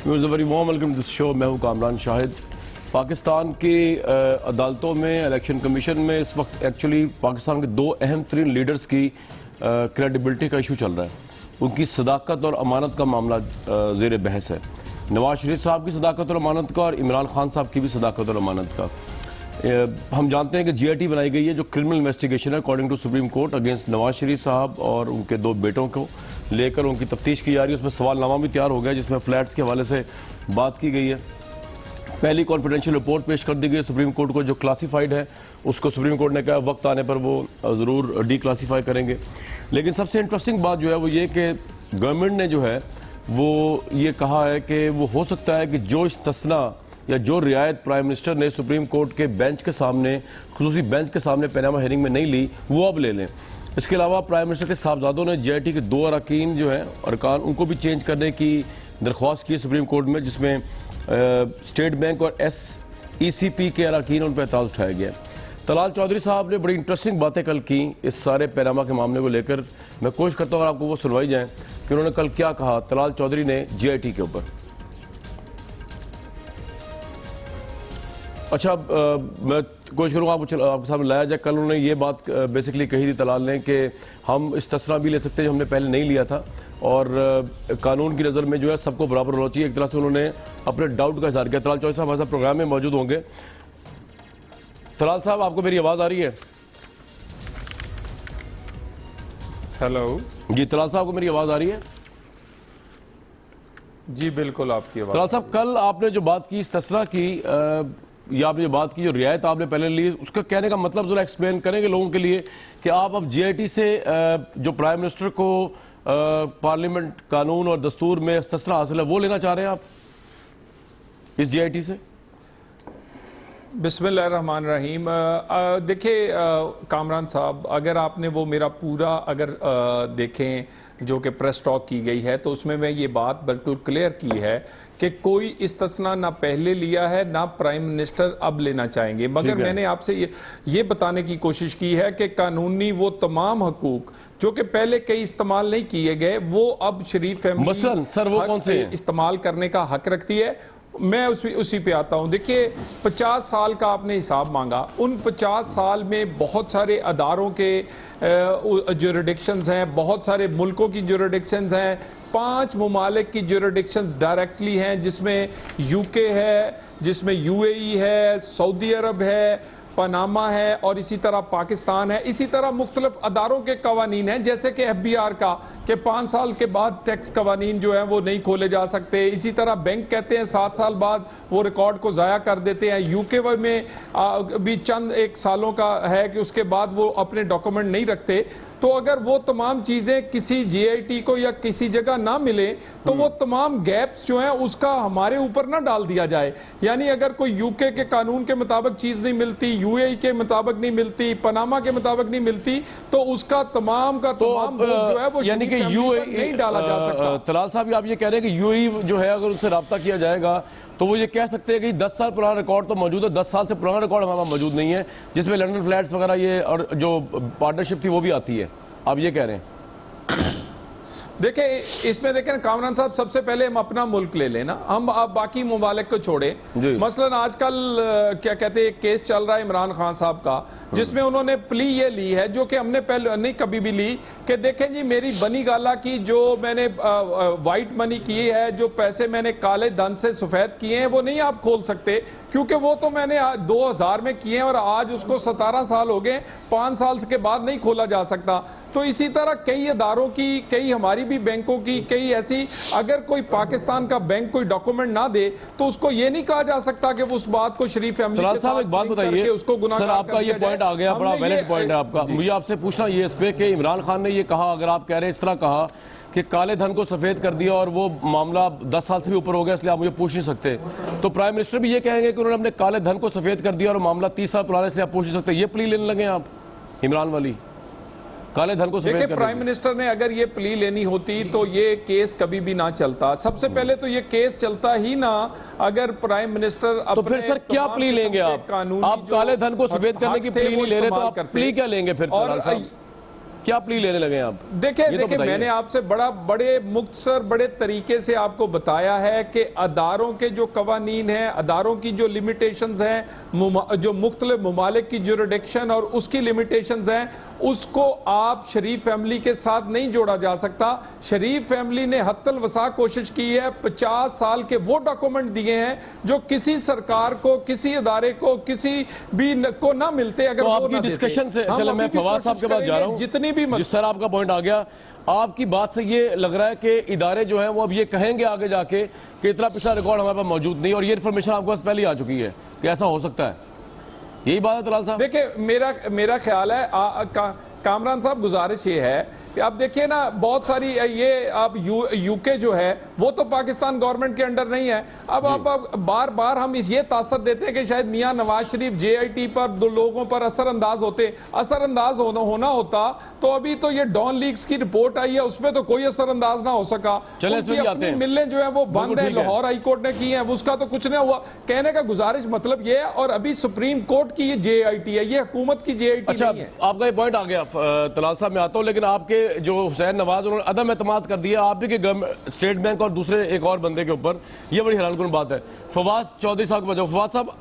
Very warm welcome to this show. मैं हूं कामरान शाहिद। पाकिस्तान की अदालतों में, इलेक्शन कमीशन में इस वक्त एक्चुअली पाकिस्तान के दो अहम तरीन लीडर्स की क्रेडिबिलिटी का इशू चल रहा है। उनकी सदाकत और अमानत का मामला ज़ेर बहस है। नवाज शरीफ साहब की सदाकत और अमानत का और इमरान खान साहब की भी सदाकत और अमानत का। हम जानते हैं कि GIT बनाई गई है जो क्रिमिनल इन्वेस्टिगेशन है according to supreme court against Nawaz Sharif साहब और उनके दो बेटों को लेकर उनकी तफ्तीश की जा रही है। उसमें सवालनामा भी तैयार हो गया जिसमें फ्लैट्स के हवाले से बात की गई है। पहली कॉन्फिडेंशियल रिपोर्ट पेश कर दी गई सुप्रीम कोर्ट को जो क्लासिफाइड है, उसको सुप्रीम कोर्ट ने कहा वक्त आने पर वो ज़रूर डीक्लासीफाई करेंगे। लेकिन सबसे इंटरेस्टिंग बात जो है वो ये कि गवर्नमेंट ने जो है वो ये कहा है कि वो हो सकता है कि जो इस्तिस्ना या जो रियायत प्राइम मिनिस्टर ने सुप्रीम कोर्ट के बेंच के सामने, खुसूसी बेंच के सामने पनामा हेयरिंग में नहीं ली, वो अब ले लें। इसके अलावा प्राइम मिनिस्टर के साहबजादों ने GIT के दो अरकान जो हैं अरकान उनको भी चेंज करने की दरख्वास्त की सुप्रीम कोर्ट में, जिसमें स्टेट बैंक और SECP के अरकान उन पर एतराज़ उठाया गया। तलाल चौधरी साहब ने बड़ी इंटरेस्टिंग बातें कल की इस सारे पनामा के मामले को लेकर। मैं कोशिश करता हूँ आपको वो सुनवाई जाए कि उन्होंने कल क्या कहा तलाल चौधरी ने GIT के ऊपर। अच्छा, मैं कोशिश करूँगा आपके सामने लाया जाए। कल उन्होंने ये बात बेसिकली कही थी तलाल ने कि हम इस्तिस्ना भी ले सकते हैं जो हमने पहले नहीं लिया था और कानून की नज़र में जो है सबको बराबर होना चाहिए। एक तरह से उन्होंने अपने डाउट का इजहार किया। तलाल चौधरी साहब हमारे साथ प्रोग्राम में मौजूद होंगे। तलाल साहब, आपको मेरी आवाज़ आ रही है? हेलो जी, तलाल साहब को मेरी आवाज़ आ रही है? जी बिल्कुल, आपकी आवाज़। तलाल साहब, कल आपने जो बात की इस्तिस्ना की या आपने जो बात की जो रियायत आपने पहले ली, उसका कहने का मतलब जरा एक्सप्लेन करेंगे लोगों के लिए कि आप अब GIT से जो प्राइम मिनिस्टर को पार्लियामेंट, कानून और दस्तूर में इस्तिस्ना हासिल है वो लेना चाह रहे हैं आप इस GIT से? बिस्मिल्लाहिर्रहमानिर्रहीम। देखिए कामरान साहब, अगर आपने वो मेरा पूरा अगर देखें जो कि प्रेस टॉक की गई है तो उसमें मैं ये बात बिल्कुल क्लियर की है कि कोई इस्तिस्ना ना पहले लिया है ना प्राइम मिनिस्टर अब लेना चाहेंगे। मगर मैंने आपसे ये बताने की कोशिश की है कि कानूनी वो तमाम हकूक जो कि पहले कई इस्तेमाल नहीं किए गए वो अब शरीफ फैमिली मसलन सर वो कौन से इस्तेमाल करने का हक रखती है। मैं उसी पे आता हूं। देखिए 50 साल का आपने हिसाब मांगा, उन 50 साल में बहुत सारे अदारों के ज्यूरिडिक्शंस हैं, बहुत सारे मुल्कों की ज्यूरिडिक्शंस हैं। 5 ममालिक की ज्यूरिडिक्शंस डायरेक्टली हैं जिसमें UK है, जिसमें UAE है, सऊदी अरब है, पनामा है और इसी तरह पाकिस्तान है। इसी तरह मुख्तलिफ अदारों के कवानीन हैं जैसे कि FBR का कि 5 साल के बाद टैक्स कवानीन जो है वो नहीं खोले जा सकते। इसी तरह बैंक कहते हैं 7 साल बाद वो रिकॉर्ड को ज़ाया कर देते हैं। UK में भी चंद एक सालों का है कि उसके बाद वो अपने डॉक्यूमेंट नहीं रखते। तो अगर वो तमाम चीज़ें किसी GIT को या किसी जगह ना मिले तो वो तमाम गैप्स जो हैं उसका हमारे ऊपर ना डाल दिया जाए। यानी अगर कोई UK के कानून के मुताबिक चीज़ नहीं मिलती, UAE के मुताबिक नहीं मिलती, पनामा के मुताबिक नहीं मिलती, तो उसका तमाम का तमाम जो है वो यानी कि UAE नहीं डाला जा सकता। तलाल साहब, आप ये कह रहे हैं कि UAE जो है अगर उससे रब्ता किया जाएगा तो वो ये कह सकते हैं कि 10 साल पुराना रिकॉर्ड तो मौजूद है, 10 साल से पुराना रिकॉर्ड हमारा मौजूद नहीं है जिसमें लंदन फ्लैट्स वगैरह ये और जो पार्टनरशिप थी वो भी आती है। आप ये कह रहे हैं? देखिए इसमें देखें कामरान साहब, सबसे पहले हम अपना मुल्क ले लेना, हम अब बाकी ममालिक को छोड़े। मसलन आजकल क्या कहते हैं एक केस चल रहा है इमरान खान साहब का जिसमें उन्होंने प्ली ये ली है जो कि हमने पहले नहीं कभी भी ली कि देखें जी मेरी बनी गाला की जो मैंने वाइट मनी की है, जो पैसे मैंने काले धन से सफेद किए हैं वो नहीं आप खोल सकते क्योंकि वो तो मैंने 2000 में किए हैं और आज उसको 17 साल हो गए, 5 साल के बाद नहीं खोला जा सकता। तो इसी तरह कई अदारों की, कई हमारी भी बैंकों की, कई ऐसी अगर कोई पाकिस्तान का बैंक कोई डॉक्यूमेंट ना दे तो उसको ये नहीं कहा जा सकता कि वो उस बात को शरीफ फैमिली के साथ एक बात बताइए उसको गुनाहगार सर, आपका ये पॉइंट आ गया, बड़ा वैलिड पॉइंट है आपका। मुझे आपसे पूछना ये इस पे कि इमरान खान ने ये कहा, अगर आप कह रहे हैं इस तरह कहा कि काले धन को सफेद कर दिया और वो मामला 10 साल से भी ऊपर हो गया इसलिए आप मुझे पूछ नहीं सकते, तो प्राइम मिनिस्टर भी ये कहेंगे कि उन्होंने अपने काले धन को सफेद कर दिया और मामला 30 साल पुराना इसलिए आप पूछ नहीं सकते। ये प्ली लेने लगे आप इमरान वाली काले धन को सफेद कर? प्राइम मिनिस्टर ने अगर ये प्ली लेनी होती तो ये केस कभी भी ना चलता। सबसे पहले तो ये केस चलता ही ना अगर प्राइम मिनिस्टर तो फिर सर क्या प्ली लेंगे आप काले धन को सफेद करने की प्ली नहीं ले रहे तो आप प्ली क्या लेंगे फिर? क्या प्ली लेने लगे हैं आप? देखिए ये तो बताइए। मैंने आपसे बड़े मुख्तसर बड़े तरीके से आपको बताया है कि अदारों के जो कवानीन हैं, अदारों की जो लिमिटेशंस हैं, जो मुख्तलिफ ममालिक की जुरिडिक्शन और उसकी लिमिटेशंस हैं, उसको आप शरीफ फैमिली के साथ नहीं जोड़ा जा सकता। शरीफ फैमिली ने हत्तल वसा कोशिश की है, 50 साल के वो डॉक्यूमेंट दिए हैं जो किसी सरकार को, किसी अदारे को, किसी भी को ना मिलते अगर तो वो आपकी ना डिस्कशन से देते। चलो हम मैं अभी भी फवाद साहब के पास कोशिश जा रहा हूं। करेंगे, जितनी भी जिस सर आपका पॉइंट आ गया, आपकी बात से ये लग रहा है कि इदारे जो हैं वो अब ये कहेंगे आगे जाके कि इतना पिछला रिकॉर्ड हमारे पास मौजूद नहीं, और ये इन्फॉर्मेशन आपके पास पहले ही आ चुकी है कि ऐसा हो सकता है। यही बात है तलाल साहब? देखिए मेरा ख्याल है कामरान साहब, गुजारिश ये है कि आप देखिए ना, बहुत सारी ये आप यूके जो है वो तो पाकिस्तान गवर्नमेंट के अंडर नहीं है। अब आप बार बार हम ये तासर देते हैं कि शायद मियां नवाज शरीफ JIT पर दो लोगों पर असरअंदाज होना होता तो अभी तो ये डॉन लीग्स की रिपोर्ट आई है, उसमें तो कोई असरअंदाज ना हो सका। चलें इसमें भी आते हैं। मिलें जो है वो बंद है, लाहौर हाई कोर्ट ने की है, उसका तो कुछ नहीं हुआ। कहने का गुजारिश मतलब ये है, और अभी सुप्रीम कोर्ट की ये JIT है, ये हुकूमत की JIT अच्छा, नहीं है। आपका ये पॉइंट आ गया तलाल साहब, मैं आता हूं, लेकिन आपके जो हुसैन नवाज उन्होंने अदम एतमाद कर दिया आप भी कि स्टेट बैंक और दूसरे एक और बंदे के ऊपर, ये बड़ी हैरानकुन बात है। फवाद चौधरी साहब को, फवाद साहब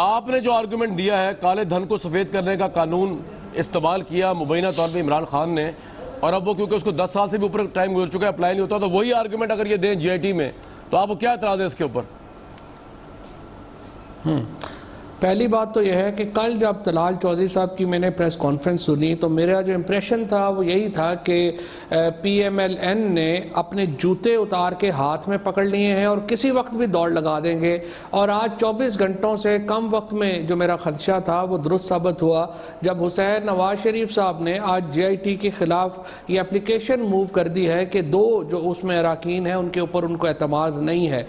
आपने जो आर्गूमेंट दिया है, काले धन को सफेद करने का कानून इस्तेमाल किया मुबैना तौर पर इमरान खान ने, और अब वो क्योंकि उसको 10 साल से भी ऊपर टाइम गुजर चुका है, अप्लाई नहीं होता, तो वही आर्गूमेंट अगर ये दें JIT में, तो आपको क्या एतराज है इसके ऊपर? पहली बात तो यह है कि कल जब तलाल चौधरी साहब की मैंने प्रेस कॉन्फ्रेंस सुनी तो मेरा जो इम्प्रेशन था वो यही था कि PMLN ने अपने जूते उतार के हाथ में पकड़ लिए हैं और किसी वक्त भी दौड़ लगा देंगे। और आज 24 घंटों से कम वक्त में जो मेरा खदशा था वो दुरुस्त साबित हुआ जब हुसैन नवाज शरीफ साहब ने आज JIT के खिलाफ ये एप्लीकेशन मूव कर दी है कि दो जो उसमें अराकीन हैं उनके ऊपर उनको एतमाद नहीं है।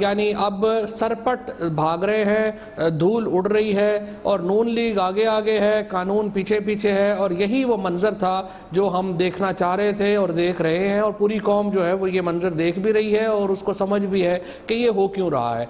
यानी अब सरपट भाग रहे हैं, धूल उड़ रही है, और नून लीग आगे आगे है, कानून पीछे पीछे है, और यही वो मंजर था जो हम देखना चाह रहे थे और देख रहे हैं, और पूरी कौम जो है वो ये मंजर देख भी रही है और उसको समझ भी है कि ये हो क्यों रहा है।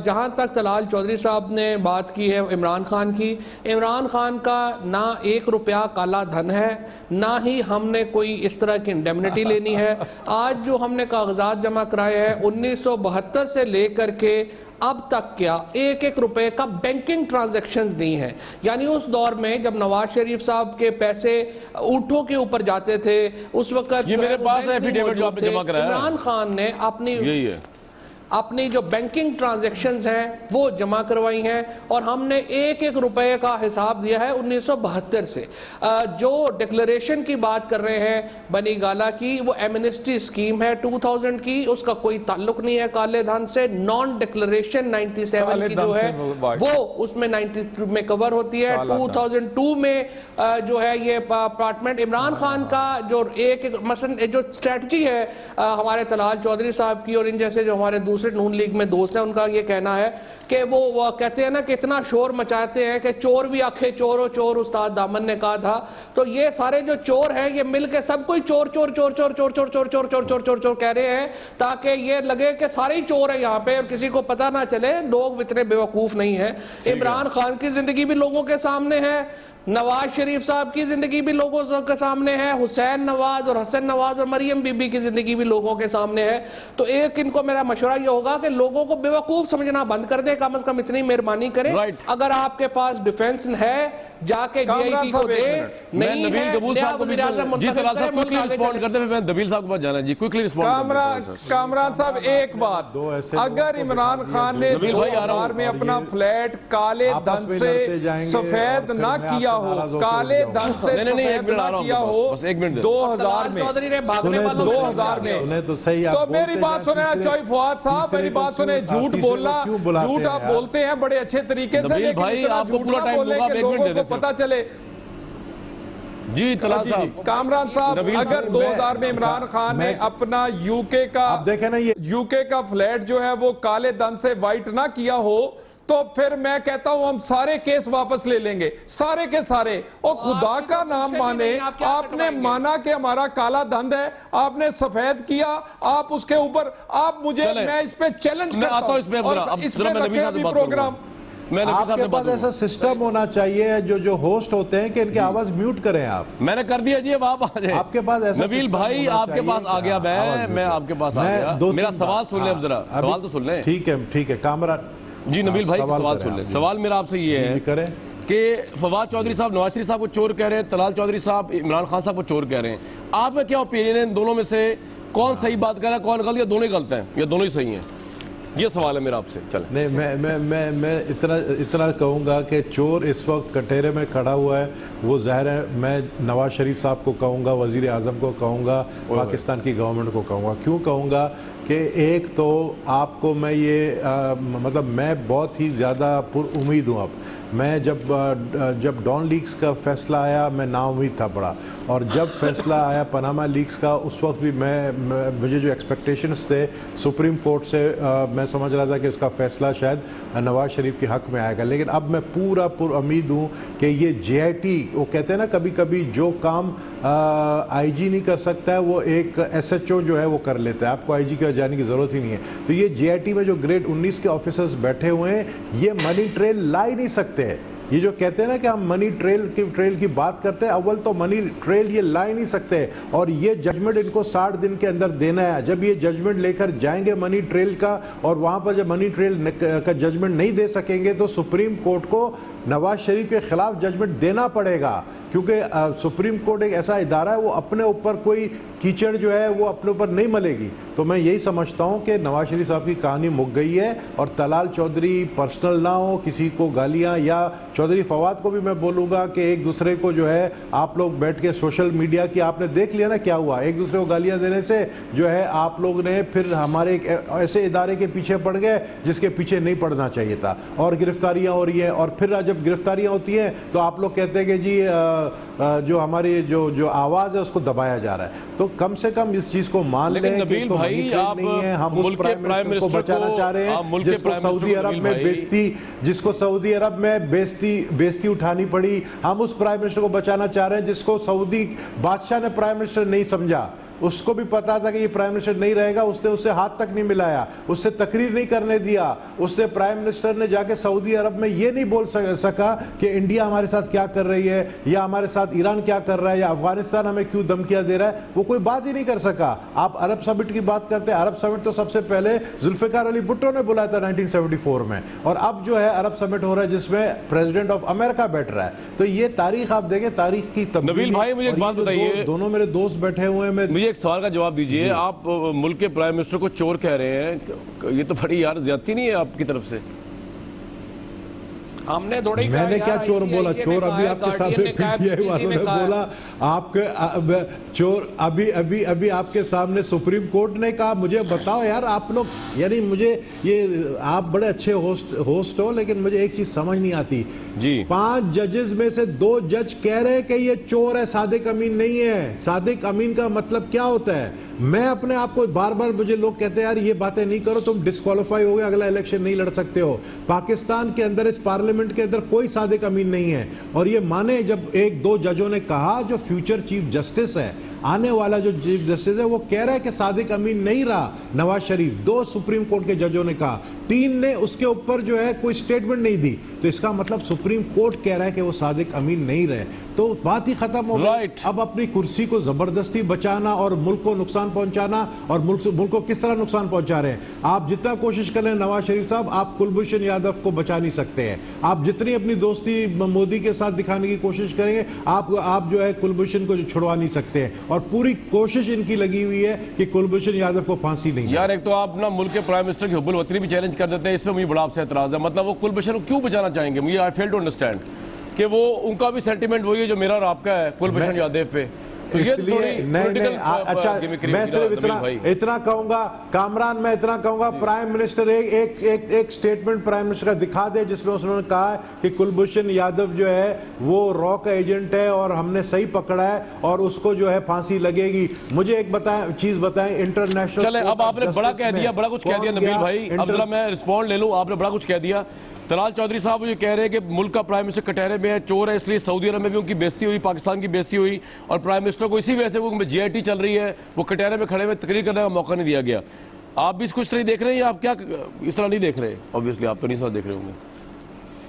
जहां तक तलाल चौधरी साहब ने बात की है इमरान खान की, इमरान खान का ना 1 रुपया काला धन है, ना ही हमने कोई इस तरह की इंडेमनिटी लेनी है। आज जो हमने कागजात जमा कराए हैं 1972 से लेकर के अब तक क्या 1-1 रुपए का बैंकिंग ट्रांजैक्शंस दी हैं। यानी उस दौर में जब नवाज शरीफ साहब के पैसे ऊँटों के ऊपर जाते थे उस वक्त ये मेरे पास एफिडेविट जो आपने जमा कराया, इमरान खान ने अपनी जो बैंकिंग ट्रांजैक्शंस हैं वो जमा करवाई हैं, और हमने 1-1 रुपए का हिसाब दिया है 1972 से। जो डिक्लेरेशन की बात कर रहे हैं बनी गाला की, वो एमनेस्टी स्कीम है 2000 की, उसका कोई ताल्लुक नहीं है काले धन से। नॉन डिक्लेरेशन 97 की जो है वो उसमें 92 में कवर होती है। 2002 में जो है ये अपार्टमेंट इमरान खान का जो एक मसलन जो स्ट्रेटजी है हमारे तलाल चौधरी साहब की और इन जैसे जो हमारे दूसरे नून लीग में दोस्त हैं, उनका ये कहना है कि वो कहते हैं ना कि इतना शोर मचाते हैं कि चोर भी आखे चोर हो चोर, उस्ताद दामन ने कहा था। तो ये सारे जो चोर हैं ये मिलके सब कोई चोर चोर चोर चोर चोर चोर चोर चोर चोर चोर चोर चोर कह रहे हैं ताकि ये लगे कि सारे ही चोर है यहाँ पे और किसी को पता ना चले। लोग इतने बेवकूफ नहीं है। इमरान खान की जिंदगी भी लोगों के सामने है, नवाज शरीफ साहब की जिंदगी भी लोगों के सामने है, हुसैन नवाज और हसन नवाज और मरियम बीबी की जिंदगी भी लोगों के सामने है। तो एक इनको मेरा मशवरा ये होगा कि लोगों को बेवकूफ समझना बंद कर दे, कम से कम इतनी मेहरबानी करें। अगर आपके पास डिफेंस है जाके JIT को दे, नहीं है कामरान साहब एक बात, अगर इमरान खान ने 2000 में अपना फ्लैट काले धन से सफेद ना किया हो, काले धन से सफेद ना किया हो 2000 में, 2000 में, तो मेरी बात सुने चौई फवाद साहब, मेरी बात सुने। झूठ बोलना, झूठ आप बोलते हैं बड़े अच्छे तरीके से, लेकिन भाई आपको पूरा टाइम दूंगा, लोगों को पता चले। जी तलाल साहब, कामरान साहब, अगर 2000 में इमरान खान ने अपना यूके का, आप देखें ना, ये यूके का फ्लैट जो है वो काले धन से वाइट ना किया हो, तो फिर मैं कहता हूं हम सारे केस वापस ले लेंगे, सारे के सारे। और खुदा का नाम माने, आपने माना कि हमारा काला धन है, आपने सफेद किया, आप उसके ऊपर, आप मुझे, मैं इस पे चैलेंज करता हूं, इस पे रखें अभी प्रोग्राम। मैं नकील साहब आपके से बात पास ऐसा सिस्टम होना चाहिए जो होस्ट होते हैं कि इनकी आवाज म्यूट करें आप। मैंने कर दिया जी, अब आप आ जाए। आपके पास ऐसा नबील सिस्टम भाई होना आपके चाहिए पास आ गया, मैं आपके पास आ गया। मेरा सवाल सुन ले अब जरा, सवाल तो सुन ले। ठीक है कामरान जी नबील भाई सवाल सुन ले। सवाल मेरा आपसे ये है करें कि फवाद चौधरी साहब नवाज शरीफ साहब को चोर कह रहे हैं, तलाल चौधरी साहब इमरान खान साहब को चोर कह रहे हैं। आपका क्या ओपिनियन है इन दोनों में से कौन सही बात कर रहा है, कौन गलत, या दोनों ही गलत हैं या दोनों ही सही हैं? ये सवाल है मेरा आपसे। चल नहीं, मैं इतना कहूँगा कि चोर इस वक्त कटहरे में खड़ा हुआ है, वो ज़ाहिर है मैं नवाज शरीफ साहब को कहूँगा, वज़ीर आज़म को कहूँगा, पाकिस्तान की गवर्नमेंट को कहूँगा। क्यों कहूँगा कि एक तो आपको मैं ये मतलब मैं बहुत ही ज़्यादा पुरुम्मीद हूँ। अब मैं जब डॉन लीक्स का फैसला आया मैं नाउम्मीद था बड़ा, और जब फैसला आया पनामा लीक्स का उस वक्त भी मुझे जो एक्सपेक्टेशंस थे सुप्रीम कोर्ट से मैं समझ रहा था कि इसका फैसला शायद नवाज शरीफ के हक़ में आएगा। लेकिन अब मैं पूरा पुरुम्मीद हूँ कि ये JIT, वो कहते हैं ना कभी कभी जो काम IG नहीं कर सकता है वो एक SHO जो है वो कर लेता है, आपको IG के जाने की ज़रूरत ही नहीं है। तो ये JIT में जो ग्रेड 19 के ऑफिसर्स बैठे हुए हैं ये मनी ट्रेल ला ही नहीं सकते। ये जो कहते हैं ना कि हम मनी ट्रेल की बात करते हैं, अव्वल तो मनी ट्रेल ये ला ही नहीं सकते, और ये जजमेंट इनको 60 दिन के अंदर देना है। जब ये जजमेंट लेकर जाएंगे मनी ट्रेल का, और वहाँ पर जब मनी ट्रेल का जजमेंट नहीं दे सकेंगे तो सुप्रीम कोर्ट को नवाज शरीफ के खिलाफ जजमेंट देना पड़ेगा, क्योंकि सुप्रीम कोर्ट एक ऐसा इदारा है वो अपने ऊपर कोई कीचड़ जो है वो अपने ऊपर नहीं मलेगी। तो मैं यही समझता हूँ कि नवाज शरीफ साहब की कहानी मुक गई है, और तलाल चौधरी पर्सनल ना हो, किसी को गालियाँ, या चौधरी फवाद को भी मैं बोलूँगा कि एक दूसरे को जो है आप लोग बैठ के सोशल मीडिया की आपने देख लिया ना क्या हुआ, एक दूसरे को गालियाँ देने से जो है आप लोग ने फिर हमारे एक ऐसे इदारे के पीछे पड़ गए जिसके पीछे नहीं पड़ना चाहिए था, और गिरफ्तारियाँ हो रही हैं, और फिर जब गिरफ्तारियाँ होती हैं तो आप लोग कहते हैं कि जी जो हमारी जो आवाज़ है उसको दबाया जा रहा है। तो कम से कम इस चीज़ को मान लें कि नबील तो भाई आप नहीं है, हम उस प्राइम मिनिस्टर को बचाना चाह रहे हैं जिसको सऊदी अरब में बेइज्जती उठानी पड़ी। हम उस प्राइम मिनिस्टर को बचाना चाह रहे हैं जिसको सऊदी बादशाह ने प्राइम मिनिस्टर नहीं समझा, उसको भी पता था कि ये प्राइम मिनिस्टर नहीं रहेगा, उसने उससे हाथ तक नहीं मिलाया, उससे तकरीर नहीं करने दिया, उससे प्राइम मिनिस्टर ने जाके सऊदी अरब में ये नहीं बोल सका कि इंडिया हमारे साथ क्या कर रही है, या हमारे साथ ईरान क्या कर रहा है, या अफगानिस्तान हमें क्यों धमकियां दे रहा है, वो कोई बात ही नहीं कर सका। आप अरब समिट की बात करते हैं, अरब समिट तो सबसे पहले जुल्फिकार अली भुट्टो ने बुलाया था 1974 में, और अब जो है अरब समिट हो रहा है जिसमें प्रेसिडेंट ऑफ अमेरिका बैठ रहा है। तो ये तारीख आप देखें, तारीख की तब्दीली। नबील भाई मुझे एक बात बताइए, दोनों मेरे दोस्त बैठे हुए हैं, एक सवाल का जवाब दीजिए। आप मुल्क के प्राइम मिनिस्टर को चोर कह रहे हैं, ये तो बड़ी यार ज्यादती नहीं है आपकी तरफ से? हमने थोड़ी, मैंने क्या चोर बोला? चोर अभी आपके सामने पीटीआई वालों ने बोला, आपके चोर अभी आपके सामने सुप्रीम कोर्ट ने कहा। मुझे बताओ यार आप लोग, यानी मुझे ये आप बड़े अच्छे होस्ट हो, लेकिन मुझे एक चीज समझ नहीं आती जी। 5 जजेस में से 2 जज कह रहे हैं कि ये चोर है, सादिक अमीन नहीं है। सादिक अमीन का मतलब क्या होता है? मैं अपने आप को बार बार, मुझे लोग कहते हैं यार ये बातें नहीं करो, तुम डिस्क्वालीफाई हो गए, अगला इलेक्शन नहीं लड़ सकते हो। पाकिस्तान के अंदर, इस पार्लियामेंट के अंदर कोई सादिक अमीन नहीं है। और ये माने जब 1-2 जजों ने कहा, जो फ्यूचर चीफ जस्टिस है, आने वाला जो चीफ जस्टिस है, वो कह रहा है कि सादिक अमीन नहीं रहा नवाज शरीफ। 2 सुप्रीम कोर्ट के जजों ने कहा, 3 ने उसके ऊपर जो है कोई स्टेटमेंट नहीं दी। तो इसका मतलब सुप्रीम कोर्ट कह रहा है कि वो सादिक अमीन नहीं रहे, तो बात ही खत्म हो गई। अब अपनी कुर्सी को जबरदस्ती बचाना और मुल्क को नुकसान पहुंचाना, और मुल्क को किस तरह नुकसान पहुंचा रहे हैं। आप जितना कोशिश करें नवाज शरीफ साहब, आप कुलभूषण यादव को बचा नहीं सकते हैं। आप जितनी अपनी दोस्ती मोदी के साथ दिखाने की कोशिश करेंगे, आप जो है कुलभूषण को छुड़वा नहीं सकते हैं। और पूरी कोशिश इनकी लगी हुई है कि कुलभूषण यादव को फांसी नहीं। यार एक तो आप ना मुल्क के प्राइम मिनिस्टर की हुब्बुल वतनी भी चैलेंज कर देते हैं, इसमें मुझे बड़ा आपसे एतराज है। मतलब वो कुलभूषण को क्यों बचाना चाहेंगे? मुझे आई फेल टू अंडरस्टैंड कि वो उनका भी सेंटीमेंट वही है जो मेरा और आपका है कुलभूषण यादव पे। तो इसलिए नहीं, अच्छा मैं सिर्फ इतना कहूंगा कामरान, मैं इतना कहूंगा, प्राइम मिनिस्टर एक स्टेटमेंट प्राइम मिनिस्टर का दिखा दे जिसमें उन्होंने कहा है कि कुलभूषण यादव जो है वो रॉ का एजेंट है और हमने सही पकड़ा है और उसको जो है फांसी लगेगी। मुझे एक चीज बताएं, इंटरनेशनल। चले अब आपने बड़ा कह दिया, बड़ा कुछ कह दिया नबील भाई, अब जरा मैं रिस्पॉन्ड ले लूं। आपने बड़ा कुछ कह दिया। तलाल चौधरी साहब ये कह रहे हैं कि मुल्क का प्राइम मिनिस्टर कटहरे में है, चोर है, इसलिए सऊदी अरब में भी उनकी बेइज्जती हुई, पाकिस्तान की बेइज्जती हुई, और प्राइम मिनिस्टर को इसी वजह से वो JIT चल रही है, वो कटहरे में खड़े हुए तकरीर करने का मौका नहीं दिया गया। आप भी इसको इस तरह देख रहे हैं या आप क्या इस तरह नहीं देख रहे? ऑब्वियसली आप तो नहीं इस तरह देख रहे होंगे।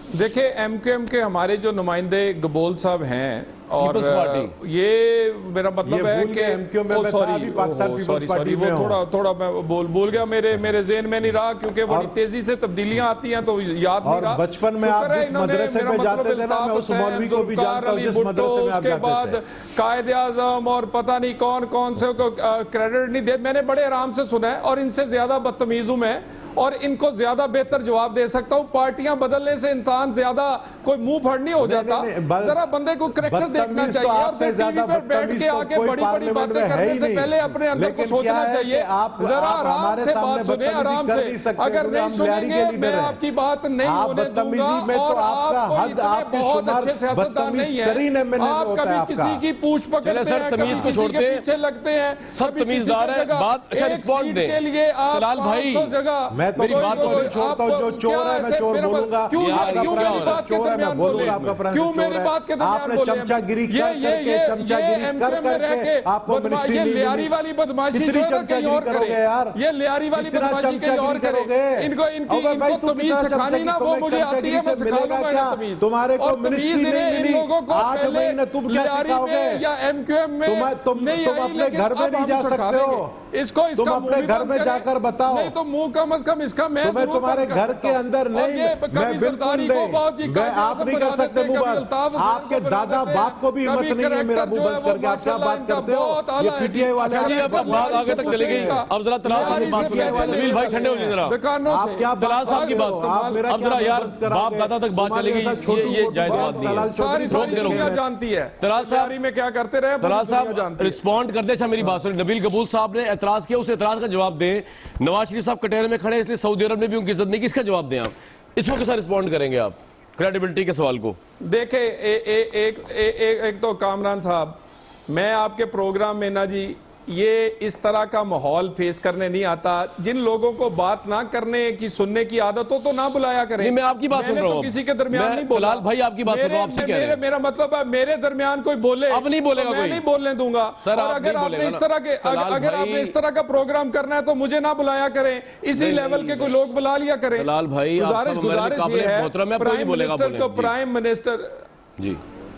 देखिए एमक्यूएम के हमारे जो नुमाइंदे गबोल साहब हैं और पीपल्स पार्टी। ये मेरा मतलब है कि एमक्यूएम में था, अभी पाकिस्तान पीपल्स पार्टी वो में हूं। थोड़ा मैं बोल गया, मेरे ज़हन में नहीं रहा क्योंकि बड़ी तेजी से तब्दीलियां आती हैं तो याद नहीं और रहा। बचपन में आप जिस मदरसे में जाते थे ना, मैं उस मौलवी को भी जानता हूं जिस मदरसे में आप उसके बाद जाते थे। कायदे आजम और पता नहीं कौन कौन से को क्रेडिट नहीं दे, मैंने बड़े आराम से सुना है और इनसे ज्यादा बदतमीज हूं मैं और इनको ज्यादा बेहतर जवाब दे सकता हूं। पार्टियां बदलने से इंसान ज्यादा कोई मुंह फड़ नहीं हो जाता, जरा बंदे को करैक्टर देखना चाहिए और फिर टीवी पर बैठ के आके बड़ी बड़ी बातें करने से पहले अपने अंदर को सोचना चाहिए। जरा आराम से बात सुने, आराम से। अगर नहीं सुनेंगे मैं आपकी बात नहीं होने दूंगा और आप बहुत अच्छे सियासतदान नहीं है। आप कभी किसी की पूछ पकड़ते हैं, तमीज को छोड़ते के पीछे लगते हैं, सब तमीजदार है। बात अच्छा रिस्पॉन्ड दे के लिए आप तलाल भाई, जगह मैं तो मेरी बात को छोड़ता हूं, जो चोर है मैं चोर बोलूंगा, क्यों मेरी बात के दरमियान बोले, क्यों मेरी बात के दरमियान बोले? चमचागिरी करके आपको ये लियारी वाली बदमाशी कितनी चमचागिरी करोगे यार? ये लियारी वाली बदमाशी कहीं और करोगे। इनको तमीज सिखानी ना, वो मुझे आती है, मैं सिखा दूंगा तमीज। तुम्हारे को मिनिस्ट्री नहीं मिली, लोगों को 8 महीने तुम क्या सिखाओगे? या एमक्यूएम में तुम अपने घर में नहीं जा सकते हो, इसको तुम अपने घर में जाकर बताओ। नहीं तो मुंह कम से कम इसका मैं तुम्हें तुम्हारे घर के अंदर नहीं, मैं बिल्कुल नहीं, मैं आप नहीं कर सकते मुंह बंद। आपके दादा बाप को भी हिम्मत नहीं है मेरा मुंह बंद करके। आप क्या बात करते हो? ये पीटीआई वाले बात आगे तक चली गई। अब जरा तलाल साहब की बात सुनिए, नबील भाई ठंडे हो जाइए जरा। आप क्या तलाल साहब की बात, अब जरा यार बाप दादा तक बात चली गई, ये जायज बात नहीं है। सारी दुनिया जानती है तलाल साहब में क्या करते रहे। तलाल साहब रिस्पॉन्ड कर दे। अच्छा मेरी बात सुनिए, नबील कबूल साहब ने एतराज किया, उस एतराज का जवाब दें। नवाज शरीफ साहब कटहरे में खड़े इसलिए सऊदी अरब ने भी उनकी इज्जत नहीं की, इसका जवाब दें आप। इसको कैसा रिस्पॉन्ड करेंगे आप क्रेडिबिलिटी के सवाल को? देखे एक तो कामरान साहब, मैं आपके प्रोग्राम में ना जी ये इस तरह का माहौल फेस करने नहीं आता। जिन लोगों को बात ना करने की सुनने की आदत हो तो ना बुलाया करें। नहीं, मैं आपकी बात सुन रहा हूं। तो किसी के दरमियान नहीं बोला। तलाल भाई आपकी बात सुन रहा हूं, आपसे कह रहे हैं। मेरा मतलब है मेरे दरमियान कोई बोले, अब नहीं बोलेगा तो मैं नहीं बोलने दूंगा सर। और अगर आपने इस तरह का प्रोग्राम करना है तो मुझे ना बुलाया करें, इसी लेवल के कोई लोग बुला लिया करें। तलाल भाई गुजारिश ये है प्राइम मिनिस्टर को, प्राइम मिनिस्टर जी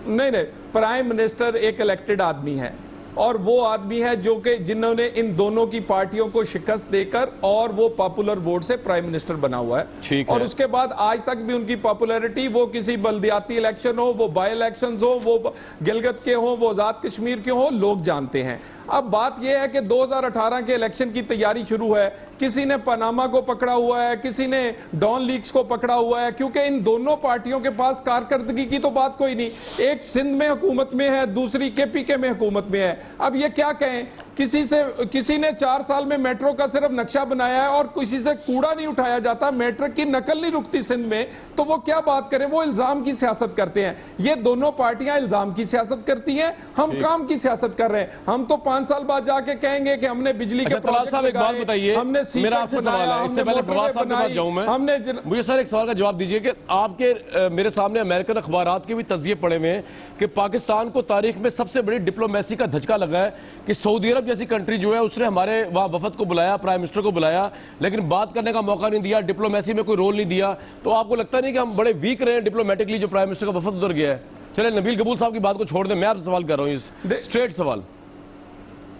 नहीं प्राइम मिनिस्टर एक इलेक्टेड आदमी है और वो आदमी है जो कि जिन्होंने इन दोनों की पार्टियों को शिकस्त देकर और वो पॉपुलर वोट से प्राइम मिनिस्टर बना हुआ है। और उसके बाद आज तक भी उनकी पॉपुलैरिटी, वो किसी बल्दियाती इलेक्शन हो, वो बाई इलेक्शंस हो, वो गिलगित के हो, वो आजाद कश्मीर के हो, लोग जानते हैं। अब बात यह है कि 2018 के इलेक्शन की तैयारी शुरू है, किसी ने पनामा को पकड़ा हुआ है, किसी ने डॉन लीक्स को पकड़ा हुआ है, क्योंकि इन दोनों पार्टियों के पास कारकर्दगी की तो बात कोई नहीं। एक सिंध में हुकूमत में है, दूसरी केपीके में हुकूमत में है। अब ये क्या कहें, किसी ने 4 साल में मेट्रो का सिर्फ नक्शा बनाया है और किसी से कूड़ा नहीं उठाया जाता, मेट्रो की नकल नहीं रुकती सिंध में, तो वो क्या बात करें? वो इल्जाम की सियासत करते हैं। ये दोनों पार्टियां इल्जाम की सियासत करती हैं, हम काम की सियासत कर रहे हैं। हम तो 5 साल बाद जाके कहेंगे कि हमने बिजली के प्रोजेक्ट साहब एक बात बताइए, हमने मेरा आपसे सवाल है, इससे पहले फवाद साहब के पास जाऊं मैं, मुझे सर एक सवाल का जवाब दीजिए कि आपके मेरे सामने अमेरिकन अखबारात के भी तज़किये पड़े हुए हैं कि पाकिस्तान को तारीख में सबसे बड़ी डिप्लोमेसी का धचका लगा है कि सऊदी अरब जैसी कंट्री जो है उसने हमारे वहां वफद को बुलाया, प्राइम मिनिस्टर को बुलाया, लेकिन बात करने का मौका नहीं दिया, डिप्लोमेसी में कोई रोल नहीं दिया। तो आपको लगता नहीं कि हम बड़े वीक रहे हैं डिप्लोमेटिकली जो प्राइम मिनिस्टर का वफद उधर गया है? चले नबील कबूल साहब की बात को छोड़ दें, मैं आपसे सवाल कर रहा हूँ, स्ट्रेट सवाल।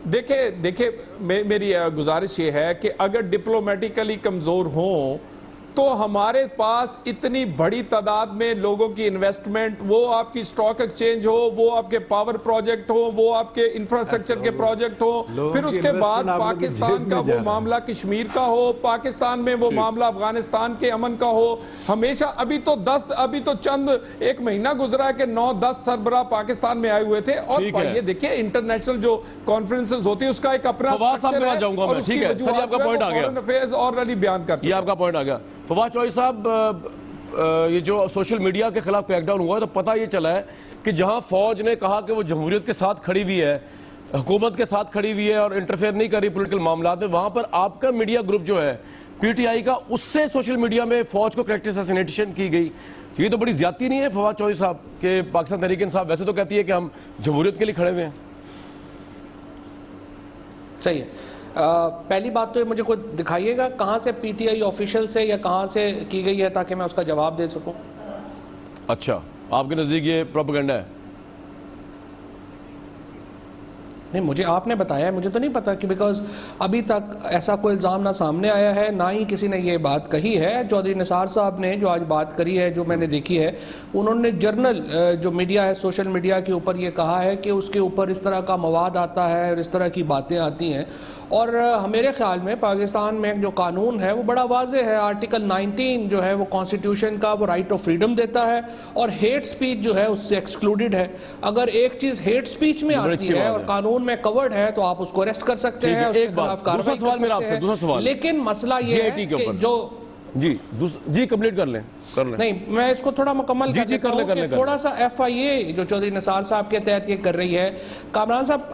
देखिए मेरी गुजारिश ये है कि अगर डिप्लोमेटिकली कमजोर हो तो हमारे पास इतनी बड़ी तादाद में लोगों की इन्वेस्टमेंट, वो आपकी स्टॉक एक्सचेंज हो, वो आपके पावर प्रोजेक्ट हो, वो आपके इंफ्रास्ट्रक्चर के प्रोजेक्ट हो, फिर उसके बाद पाकिस्तान का वो मामला कश्मीर का हो, पाकिस्तान में वो मामला अफगानिस्तान के अमन का हो। हमेशा अभी तो चंद एक महीना गुजरा है कि 9-10 सरबराह पाकिस्तान में आए हुए थे। और ये देखिए इंटरनेशनल जो कॉन्फ्रेंसेस होती है उसका एक अपना स्ट्रक्चर है और उसकी फॉरेन अफेयर्स ऑलरेडी बयान कर चुके हैं। आपका पॉइंट आ गया। फवाद चौधरी साहब, ये जो सोशल मीडिया के खिलाफ क्रैकडाउन हुआ है तो पता ये चला है कि जहां फौज ने कहा कि वो जमहूरियत के साथ खड़ी हुई है, हुकूमत के साथ खड़ी हुई है और इंटरफेयर नहीं कर रही पॉलिटिकल मामला में, वहां पर आपका मीडिया ग्रुप जो है पीटीआई का, उससे सोशल मीडिया में फौज को करेक्ट असैसिनेशन की गई। ये तो बड़ी ज्यादती नहीं है फवाद चौधरी साहब के? पाकिस्तान तहरीक इंसाफ वैसे तो कहती है कि हम जमहूरियत के लिए खड़े हुए हैं। सही है। पहली बात तो मुझे कोई दिखाइएगा कहाँ से पीटीआई ऑफिशियल से या कहाँ से की गई है ताकि मैं उसका जवाब दे सकूं। अच्छा, आपके नजदीक ये प्रोपेगेंडा है? नहीं, मुझे आपने बताया, मुझे तो नहीं पता कि बिकॉज अभी तक ऐसा कोई इल्ज़ाम ना सामने आया है, ना ही किसी ने ये बात कही है। चौधरी निसार साहब ने जो आज बात करी है, जो मैंने देखी है, उन्होंने जर्नल जो मीडिया है, सोशल मीडिया के ऊपर ये कहा है कि उसके ऊपर इस तरह का मवाद आता है और इस तरह की बातें आती हैं। और मेरे ख्याल में पाकिस्तान में जो कानून है वो बड़ा वाज़ेह है। आर्टिकल 19 जो है वो कॉन्स्टिट्यूशन का वो राइट ऑफ फ्रीडम देता है और हेट स्पीच जो है उससे एक्सक्लूडेड है। अगर एक चीज़ हेट स्पीच में आती है और कानून में कवर्ड है तो आप उसको अरेस्ट कर सकते हैं, उसके खिलाफ कार्रवाई कर सकते हैं। लेकिन मसला ये है कि जो जी कंप्लीट कर लें। नहीं, मैं इसको थोड़ा मुकम्मल कर थोड़ा सा FIA जो चौधरी निसार साहब के तहत ये कर रही है। कामरान साहब,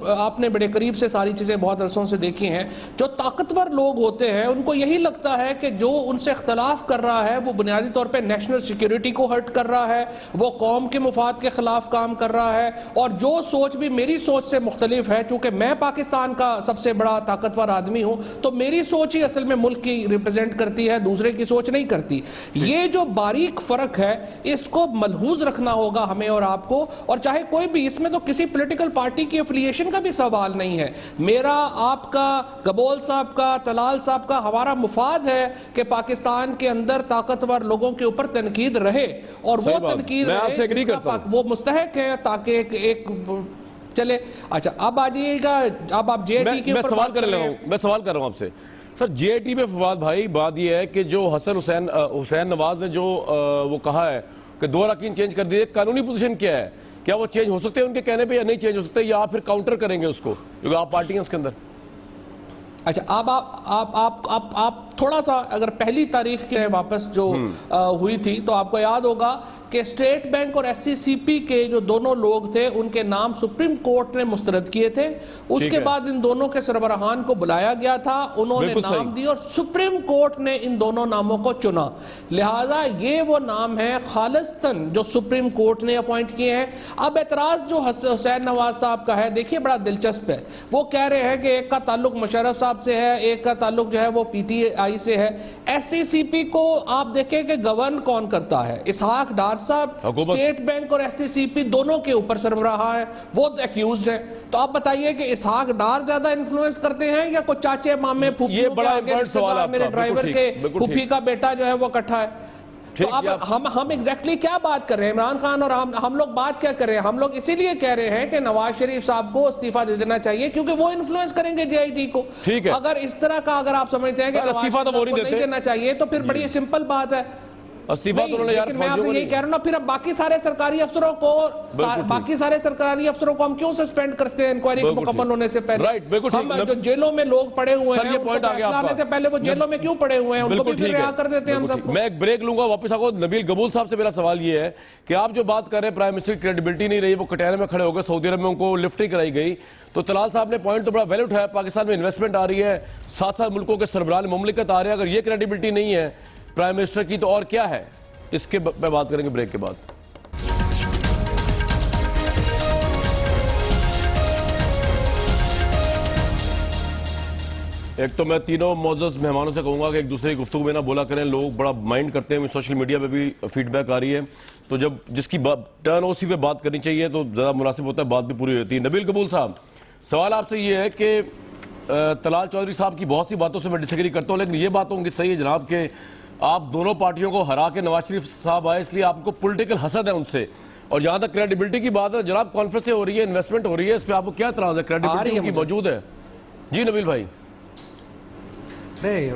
आपने बड़े करीब से सारी चीज़ें बहुत अरसों से देखी हैं। जो ताकतवर लोग होते हैं उनको यही लगता है कि जो उनसे इख्तलाफ कर रहा है वो बुनियादी तौर पर नेशनल सिक्योरिटी को हर्ट कर रहा है, वो कौम के मुफाद के खिलाफ काम कर रहा है। और जो सोच भी मेरी सोच से मुख्तलिफ है, चूंकि मैं पाकिस्तान का सबसे बड़ा ताकतवर आदमी हूँ, तो मेरी सोच ही असल में मुल्क की रिप्रेजेंट करती है, दूसरे की सोच नहीं करती। ये जो बारीक फर्क है इसको मलहूज रखना होगा हमें और आपको। और चाहे कोई भी, इसमें तो किसी पॉलिटिकल पार्टी की एफिलिएशन का भी सवाल नहीं है। मेरा, आपका, गबोल साहब का, तलाल साहब का, हमारा मुफाद है कि पाकिस्तान के अंदर ताकतवर लोगों के ऊपर तनकीद रहे और वो तनकीद वो मुस्तहक है ताकि एक चले। अच्छा, अब आ जाइएगा, अब आप JIT के ऊपर सवाल कर रहा हूं, मैं सवाल कर रहा हूं आपसे सर। JIT में फवाद भाई, बात यह है कि जो हुसैन नवाज ने जो वो कहा है कि 2 अरकान चेंज कर दिए, कानूनी पोजीशन क्या है? क्या वो चेंज हो सकते हैं उनके कहने पे या नहीं चेंज हो सकते, या आप फिर काउंटर करेंगे उसको क्योंकि आप पार्टी हैं उसके अंदर? अच्छा, अब आप थोड़ा सा अगर पहली तारीख के वापस जो हुई थी तो आपको याद होगा कि स्टेट बैंक और SCCP के जो दोनों लोग थे उनके नाम सुप्रीम कोर्ट ने मुस्तरद किए थे। उसके बाद इन दोनों के सरबराहान को बुलाया गया था, उन्होंने नाम दिए और सुप्रीम कोर्ट ने इन दोनों नामों को चुना। लिहाजा ये वो नाम है खालिस्तन जो सुप्रीम कोर्ट ने अपॉइंट किए हैं। अब एतराज जो हुसैन नवाज साहब का है, देखिए बड़ा दिलचस्प है। वो कह रहे हैं कि एक का ताल्लुक मुशर्रफ साहब से है, एक का ताल्लुक जो है वो PTI से है। SCCP को आप देखें कि गवर्न कौन करता है, इसहाक डार साहब। स्टेट बैंक और SCCP दोनों के ऊपर सरबराह है, वो एक्यूज्ड है। तो आप बताइए कि इसहाक डार ज्यादा इन्फ्लुएंस करते हैं या कोई चाचे मामे फूफी? ये बड़ा इंपॉर्टेंट सवाल है। मेरे ड्राइवर के फूफी का बेटा जो है वो इकट्ठा है। तो अब हम एग्जैक्टली क्या बात कर रहे हैं इमरान खान और हम लोग बात क्या कर रहे हैं? हम लोग इसीलिए कह रहे हैं कि नवाज शरीफ साहब को इस्तीफा दे देना चाहिए क्योंकि वो इन्फ्लुएंस करेंगे JIT को। ठीक है, अगर इस तरह का अगर आप समझते हैं कि इस्तीफा तो वो नहीं देना चाहिए तो फिर बड़ी सिंपल बात है, इस्तीफा तो उन्होंने यार। मैं आपसे यही कह रहा हूं ना, फिर अब बाकी सारे सरकारी अफसरों को हम क्यों सस्पेंड करते हैं इंक्वायरी मुकम्मल होने से पहले? हम जो जेलों में लोग पड़े हुए हैं, फैसला आने से पहले वो जेलों में क्यों पड़े हुए हैं, उनको भी फिर रिहा कर देते हैं हम सबको। मैं एक ब्रेक लूंगा, वापस आऊंगा। नबील गबूल साहब से मेरा सवाल ये है कि आप जो बात कर रहे हैं प्राइम मिनिस्टर की क्रेडिबिलिटी नहीं रही, वो कटहरे में खड़े हो गए, सऊदी अरब में उनको लिफ्ट नहीं कराई गई। तो तलाल साहब ने पॉइंट तो बड़ा वैलिड उठाया, पाकिस्तान में इन्वेस्टमेंट आ रही है, साथ साथ मुल्कों के सरबराह मुमलिकत आ रहे हैं। अगर ये क्रेडिबिलिटी नहीं है प्राइम मिनिस्टर की तो और क्या है? इसके पे बात करेंगे ब्रेक के बाद। एक तो मैं तीनों मौजूद मेहमानों से कहूंगा कि एक दूसरे की गुफ्तगू में ना बोला करें, लोग बड़ा माइंड करते हैं। सोशल मीडिया पे भी फीडबैक आ रही है, तो जब जिसकी टर्न उसी पे बात करनी चाहिए तो ज़्यादा मुनासिब होता है, बात भी पूरी होती है। नबील कबूल साहब, सवाल आपसे ये है कि तलाल चौधरी साहब की बहुत सी बातों से मैं डिसएग्री करता हूँ, लेकिन ये बात होंगी सही है जनाब के आप दोनों पार्टियों को हरा के नवाज शरीफ साहब आए, इसलिए आपको पॉलिटिकल हसद है उनसे। और जहां तक क्रेडिबिलिटी की बात है जनाब, कॉन्फ्रेंस हो रही है, इन्वेस्टमेंट हो रही है, इस पर आपको क्या एतराज है? क्रेडिबिलिटी उनकी मौजूद है। जी नबील भाई। नहीं,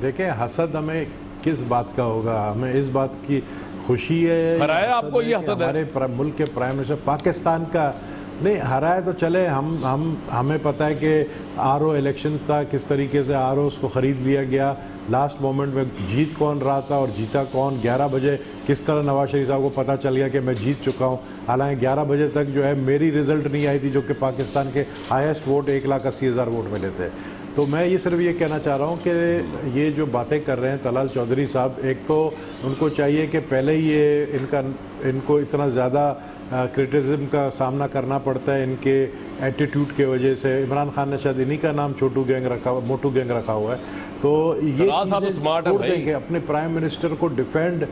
देखें, हसद हमें किस बात का होगा? हमें इस बात की खुशी है, हराया आपको ये हसद है? हमारे मुल्क के प्राइम मिनिस्टर पाकिस्तान का नहीं हराए तो चले, हमें पता है कि RO इलेक्शन था, किस तरीके से RO उसको ख़रीद लिया गया, लास्ट मोमेंट में जीत कौन रहा था और जीता कौन। 11 बजे किस तरह नवाज शरीफ साहब को पता चल गया कि मैं जीत चुका हूँ, हालांकि 11 बजे तक जो है मेरी रिजल्ट नहीं आई थी, जो कि पाकिस्तान के हाईएस्ट वोट 1,80,000 वोट मिले थे। तो मैं ये सिर्फ ये कहना चाह रहा हूँ कि ये जो बातें कर रहे हैं तलाल चौधरी साहब, एक तो उनको चाहिए कि पहले ही ये इनको इतना ज़्यादा क्रिटिसिज्म का सामना करना पड़ता है इनके एटीट्यूड के वजह से। इमरान खान ने शायद इन्हीं का नाम मोटू गैंग रखा हुआ है। तो ये छोड़ देंगे अपने प्राइम मिनिस्टर को डिफेंड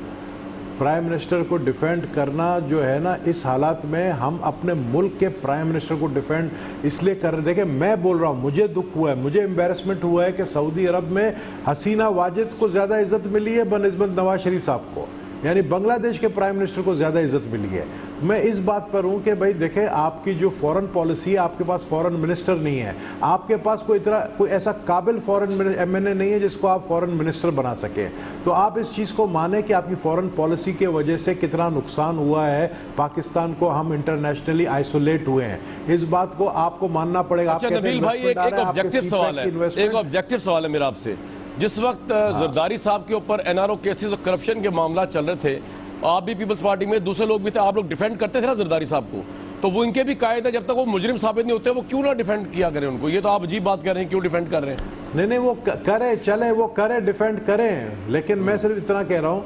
प्राइम मिनिस्टर को डिफेंड करना जो है ना, इस हालात में हम अपने मुल्क के प्राइम मिनिस्टर को डिफेंड इसलिए कर रहे। देखिए मैं बोल रहा हूँ, मुझे दुख हुआ है, मुझे एम्बेरसमेंट हुआ है कि सऊदी अरब में हसीना वाजिद को ज़्यादा इज्जत मिली है बनस्बत नवाज शरीफ साहब को, यानी बांग्लादेश के प्राइम मिनिस्टर को ज़्यादा इज्जत मिली है। मैं इस बात पर हूँ कि भाई देखें, आपकी जो फॉरेन पॉलिसी है, आपके पास फॉरेन मिनिस्टर नहीं है, आपके पास कोई ऐसा काबिल फॉरेन एमएनए नहीं है जिसको आप फॉरेन मिनिस्टर बना सकें। तो आप इस चीज़ को माने कि आपकी फॉरेन पॉलिसी के वजह से कितना नुकसान हुआ है पाकिस्तान को, हम इंटरनेशनली आइसोलेट हुए हैं, इस बात को आपको मानना पड़ेगा। अच्छा नबील भाई, एक ऑब्जेक्टिव सवाल है, एक ऑब्जेक्टिव सवाल है मेरा आपसे। जिस वक्त जरदारी साहब के ऊपर एनआरओ केसेस और करप्शन के मामला चल रहे थे, आप भी पीपल्स पार्टी में, दूसरे लोग भी थे, आप लोग डिफेंड करते थे ना जरदारी साहब को, तो वो इनके भी कायद है, जब तक वो मुजरिम साबित नहीं होते वो क्यों ना डिफेंड किया करें उनको। ये तो आप अजीब बात कर रहे हैं, क्यों डिफेंड कर रहे हैं? नहीं, वो करें, चले वो करें, डिफेंड करें, लेकिन मैं सिर्फ इतना कह रहा हूँ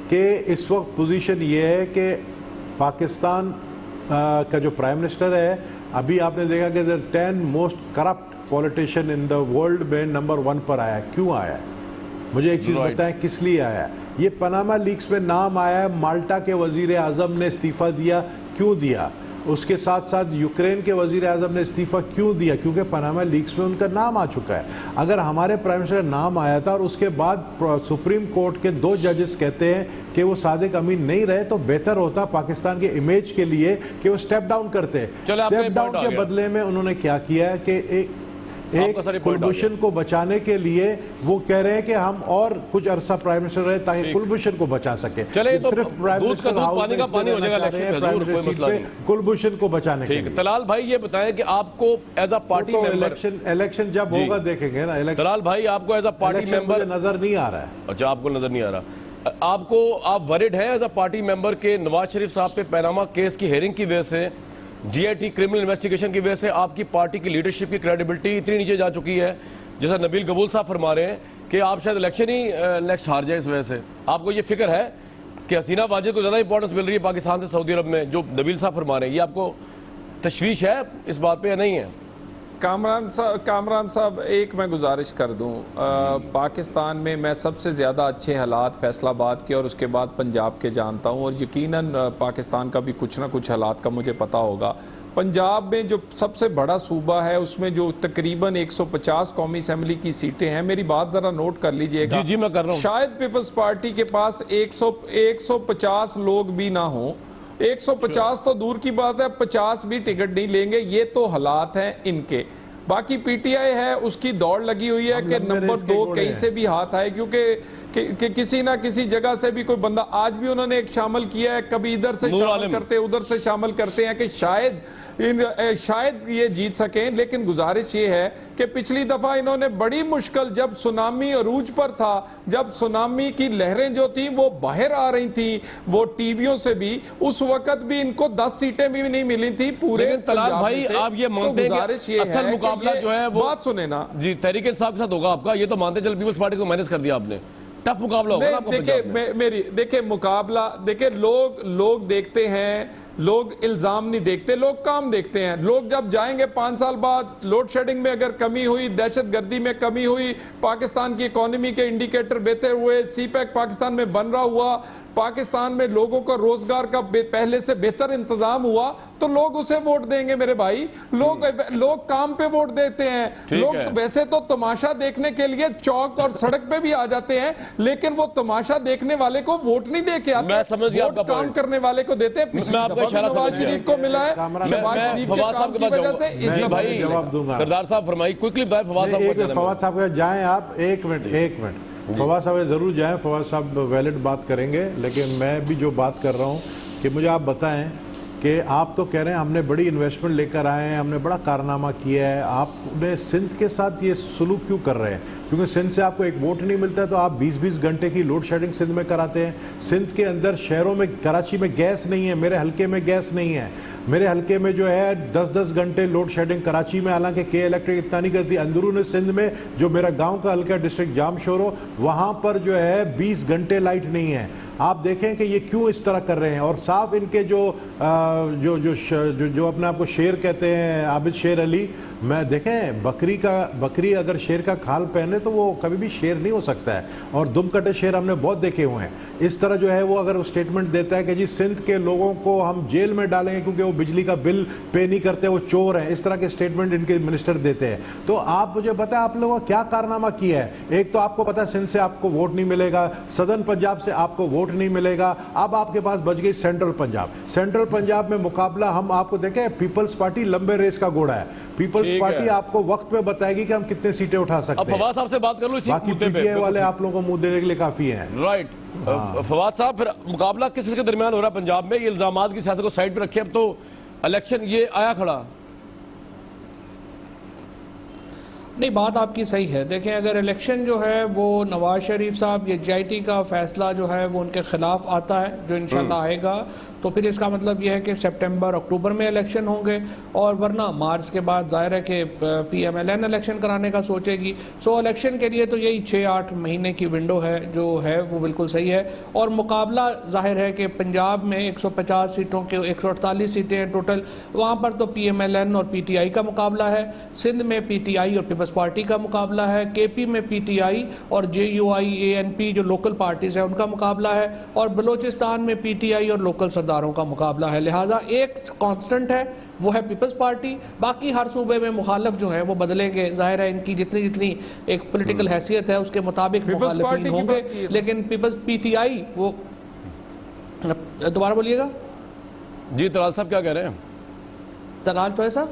कि इस वक्त पोजीशन ये है कि पाकिस्तान का जो प्राइम मिनिस्टर है, अभी आपने देखा कि 10 most corrupt politician in the world में नंबर 1 पर आया। क्यों आया? मुझे एक चीज़ बताएं, किस लिए आया? ये पनामा लीक्स में नाम आया है, माल्टा के वजीर आज़म ने इस्तीफ़ा दिया, क्यों दिया? उसके साथ साथ यूक्रेन के वजीर आज़म ने इस्तीफ़ा क्यों दिया? क्योंकि पनामा लीक्स में उनका नाम आ चुका है। अगर हमारे प्राइम मिनिस्टर का नाम आया था और उसके बाद सुप्रीम कोर्ट के 2 जजेस कहते हैं कि वो सादिक अमीन नहीं रहे, तो बेहतर होता पाकिस्तान के इमेज के लिए कि वो स्टेप डाउन करते। स्टेप डाउन के बदले में उन्होंने क्या किया है कि एक कुलभूषण को बचाने के लिए वो कह रहे हैं कि हम और कुछ अरसा प्राइम मिनिस्टर रहे ताकि कुलभूषण को बचा सके। चले तो सिर्फ प्राइम मिनिस्टर पानी का पानी हो जाएगा कुलभूषण को बचाने के लिए। तलाल भाई ये बताएं कि आपको as a party member, election जब होगा देखेंगे ना। तलाल भाई आपको एज अ पार्टी मेंबर नजर नहीं आ रहा है। अच्छा, आपको नजर नहीं आ रहा। आपको आप वरिड है एज अ पार्टी मेंबर के नवाज शरीफ साहब पे पैनामा केस की हेयरिंग की वजह से, जीआईटी क्रिमिनल इन्वेस्टिगेशन की वजह से आपकी पार्टी की लीडरशिप की क्रेडिबिलिटी इतनी नीचे जा चुकी है, जैसा नबील कबूल साहब फरमा रहे हैं कि आप शायद इलेक्शन ही नेक्स्ट हार जाए इस वजह से। आपको ये फिक्र है कि हसीना वाजिद को ज़्यादा इंपॉर्टेंस मिल रही है पाकिस्तान से सऊदी अरब में, जो नबील साहब फरमा रहे हैं, ये आपको तशवीश है इस बात पर या नहीं है? कामरान साहब, एक मैं गुजारिश कर दूं, पाकिस्तान में मैं सबसे ज़्यादा अच्छे हालात फैसलाबाद के और उसके बाद पंजाब के जानता हूं, और यकीनन पाकिस्तान का भी कुछ ना कुछ हालात का मुझे पता होगा। पंजाब में जो सबसे बड़ा सूबा है उसमें जो तकरीबन 150 कौमी असेंबली की सीटें हैं, मेरी बात ज़रा नोट कर लीजिएगा। जी मैं कर रहा हूँ। शायद पीपल्स पार्टी के पास 150 लोग भी ना हों, 150 तो दूर की बात है, 50 भी टिकट नहीं लेंगे। ये तो हालात हैं इनके। बाकी पीटीआई है, उसकी दौड़ लगी हुई है कि नंबर 2 कहीं से भी हाथ आए, क्योंकि किसी ना किसी जगह से भी कोई बंदा, आज भी उन्होंने एक शामिल किया है, कभी इधर से शामिल करते हैं, उधर से शामिल करते हैं कि शायद ये जीत सकें। लेकिन गुजारिश ये है कि पिछली दफा इन्होंने बड़ी मुश्किल, जब सुनामी अरूज पर था, जब सुनामी की लहरें जो थी वो बाहर आ रही थी वो टीवियों से भी, उस वक्त भी इनको 10 सीटें भी नहीं मिली थी पूरे। तलाल भाई आप ये मानते हैं कि असल मुकाबला जो है वो, बात सुने ना जी, तहरीक इंसाफ के साथ होगा आपका, ये तो मानते चल पीपल्स पार्टी को मैनेज कर दिया आपने, टफ मुकाबला होगा आपको। देखिए मुकाबला, देखिए लोग देखते हैं, लोग इल्जाम नहीं देखते, लोग काम देखते हैं। लोग जब जाएंगे 5 साल बाद, लोड शेडिंग में अगर कमी हुई, दहशतगर्दी में कमी हुई, पाकिस्तान की इकोनॉमी के इंडिकेटर बेहतर हुए, सीपैक पाकिस्तान में बन रहा हुआ, पाकिस्तान में लोगों का रोजगार का पहले से बेहतर इंतजाम हुआ, तो लोग उसे वोट देंगे मेरे भाई। लोग काम पे वोट देते हैं। लोग वैसे तो तमाशा देखने के लिए चौक और सड़क पे भी आ जाते हैं, लेकिन वो तमाशा देखने वाले को वोट नहीं दे के आते, मैं समझ गया, वोट काम करने वाले को देते हैं। नवाज शरीफ को मिला है, नवाज शरीफ के काम की वजह से इस भाई जवाब दूंगा। सरदार साहब फरमाइए, क्विकली बताएं। फवाद साहब जाएं आप, एक मिनट फवाद साहब जरूर जाएं, फवाद साहब वैलिड बात करेंगे, लेकिन मैं भी जो बात कर रहा हूं कि मुझे आप बताएं कि आप तो कह रहे हैं हमने बड़ी इन्वेस्टमेंट लेकर आए हैं, हमने बड़ा कारनामा किया है, आपने सिंध के साथ ये सुलूक क्यों कर रहे हैं? क्योंकि सिंध से आपको एक वोट नहीं मिलता है तो आप 20-20 घंटे की लोड शेडिंग सिंध में कराते हैं। सिंध के अंदर शहरों में, कराची में गैस नहीं है, मेरे हल्के में गैस नहीं है, मेरे हल्के में जो है 10-10 घंटे लोड शेडिंग। कराची में हालांकि के इलेक्ट्रिक इतना नहीं करती, अंदरून सिंध में जो मेरा गांव का हल्का डिस्ट्रिक्ट जामशोरो, वहां पर जो है 20 घंटे लाइट नहीं है। आप देखें कि ये क्यों इस तरह कर रहे हैं। और साफ इनके जो अपने आप को शेर कहते हैं, आबिद शेर अली, मैं देखें बकरी अगर शेर का खाल पहने तो वो कभी भी शेर नहीं हो सकता है। और दुम कटे शेर हमने बहुत देखे हुए हैं। इस तरह जो है वो अगर स्टेटमेंट देता है कि जी सिंध के लोगों को हम जेल में डालेंगे क्योंकि वो बिजली का बिल पे नहीं करते, वो चोर हैं, इस तरह के स्टेटमेंट इनके मिनिस्टर देते हैं। तो आप मुझे बताएं आप लोगों ने क्या कारनामा किया है। एक तो आपको पता है सिंध से आपको वोट नहीं मिलेगा, सदर्न पंजाब से आपको वोट नहीं मिलेगा, अब आपके पास बच गई सेंट्रल पंजाब। सेंट्रल पंजाब में मुकाबला हम आपको देखें, पीपल्स पार्टी लंबे रेस का घोड़ा है। पीपल्स पार्टी आपको वक्त पे बताएगी कि हम कितने सीटें उठा सकते हैं। फवाद साहब से बात कर लो इसी बाकी मुद्दे पे। पीटीआई वाले आप लोगों को मुंह देने के लिए काफी हैं। राइट। फवाद साहब, फिर मुकाबला किसके दरमियान हो रहा है पंजाब में? ये इल्जामात की सियासत को साइड पे रखे, अब तो इलेक्शन ये आया खड़ा। नहीं, बात आपकी सही है। देखें, अगर इलेक्शन जो है वो नवाज शरीफ साहब, ये जीआईटी का फैसला जो है वो उनके खिलाफ आता है, जो इंशाल्लाह आएगा, तो फिर इसका मतलब यह है कि सितंबर अक्टूबर में इलेक्शन होंगे, और वरना मार्च के बाद जाहिर है कि पीएमएलएन इलेक्शन कराने का सोचेगी। सो इलेक्शन के लिए तो यही 6-8 महीने की विंडो है जो है वो बिल्कुल सही है। और मुकाबला जाहिर है कि पंजाब में 150 सीटों के 148 सीटें हैं टोटल, वहाँ पर तो पीएमएलएन और पीटीआई का मुकाबला है। सिंध में पीटीआई और पीपल्स पार्टी का मुकाबला है। केपी में पीटीआई और जेयूआई एएनपी जो लोकल पार्टीज है उनका मुकाबला है। और बलूचिस्तान में पीटीआई और लोकल सरदारों का मुकाबला है। लिहाजा एक कांस्टेंट है वो है पीपल्स पार्टी। बाकी हर सूबे में मुखालिफ जो है वो बदलेंगे। जाहिर है इनकी जितनी जितनी एक पॉलिटिकल हैसियत है उसके मुताबिक मुखालिफिन होंगे, लेकिन पीपल्स पीटीआई वो दोबारा बोलिएगा जी। तलाल साहब क्या कह रहे हैं? तलाल तो ऐसा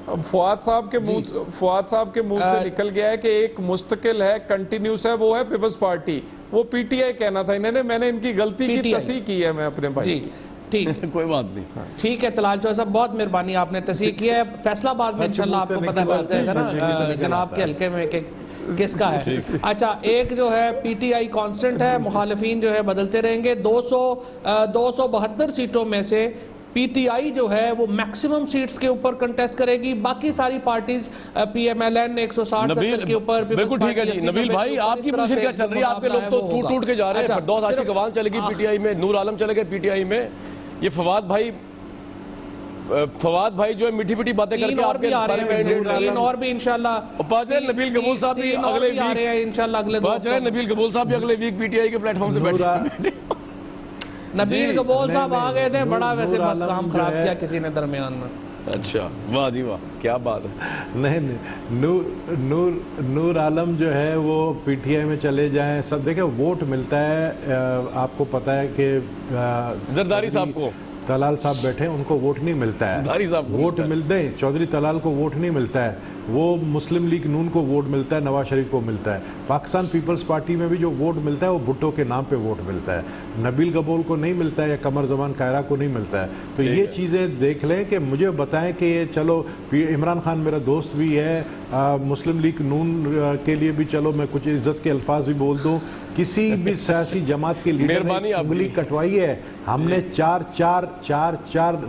फवाद साहब के मुंह से निकल गया है कि एक मुस्तकिल है, कंटिन्यूस है, वो है पीपल्स पार्टी। वो पीटीआई कहना था इन्होंने, मैंने इनकी गलती की तस्दीक की है मैं अपने भाई जी। ठीक कोई बात नहीं, ठीक है तलाल चौधरी साहब, बहुत मेहरबानी, आपने तस्दीक किया है। फैसलाबाद में इंशाल्लाह आपको पता चल जाएगा ना जनाब के हल्के में कि किसका है। अच्छा, एक जो है पीटीआई कांस्टेंट है, मुखालिफिन जो है बदलते रहेंगे। 272 सीटों में से पीटीआई जो है वो मैक्सिमम सीट्स के ऊपर कंटेस्ट करेगी। बाकी सारी पार्टीज पीएमएलएन 160-70 के ऊपर। बिल्कुल ठीक है जी। नबील भाई, आपकी पोजीशन क्या चल रही है? आपके लोग तो टूट के जा रहे हैं। फिरदौस आशिक अवान चले गई पीटीआई में, नूर आलम चले गए पीटीआई में। ये फवाद भाई जो है मीठी मीठी बातें करके आपके सारे कैंडिडेट और भी इंशाल्लाह नबील कबूल साहब भी अगले वीक इंशाल्लाह नबील कबूल साहब भी अगले वीक पीटीआई के प्लेटफॉर्म से बैठे। नबील कबूल साहब आ गए थे, बड़ा वैसे बस काम खराब किया किसी ने दरमियान में। अच्छा, वाह जी वाह, क्या बात है। नहीं, नूर आलम जो है वो पीटीआई में चले जाएं, सब देखें वोट मिलता है। आपको पता है कि जरदारी साहब को, तलाल साहब बैठे, उनको वोट नहीं मिलता है। जरदारी साहब वोट मिलते हैं, चौधरी तलाल को वोट नहीं मिलता है, वो मुस्लिम लीग नून को वोट मिलता है, नवाज शरीफ को मिलता है। पाकिस्तान पीपल्स पार्टी में भी जो वोट मिलता है वो भुट्टो के नाम पे वोट मिलता है, नबील कबूल को नहीं मिलता है या कमर जमान कायरा को नहीं मिलता है। तो ये चीज़ें देख लें कि मुझे बताएं कि ये चलो इमरान खान मेरा दोस्त भी है, मुस्लिम लीग नून के लिए भी चलो मैं कुछ इज्जत के अल्फाज भी बोल दूँ। किसी भी सियासी जमात के लीडर ने उंगली कटवाई है? हमने चार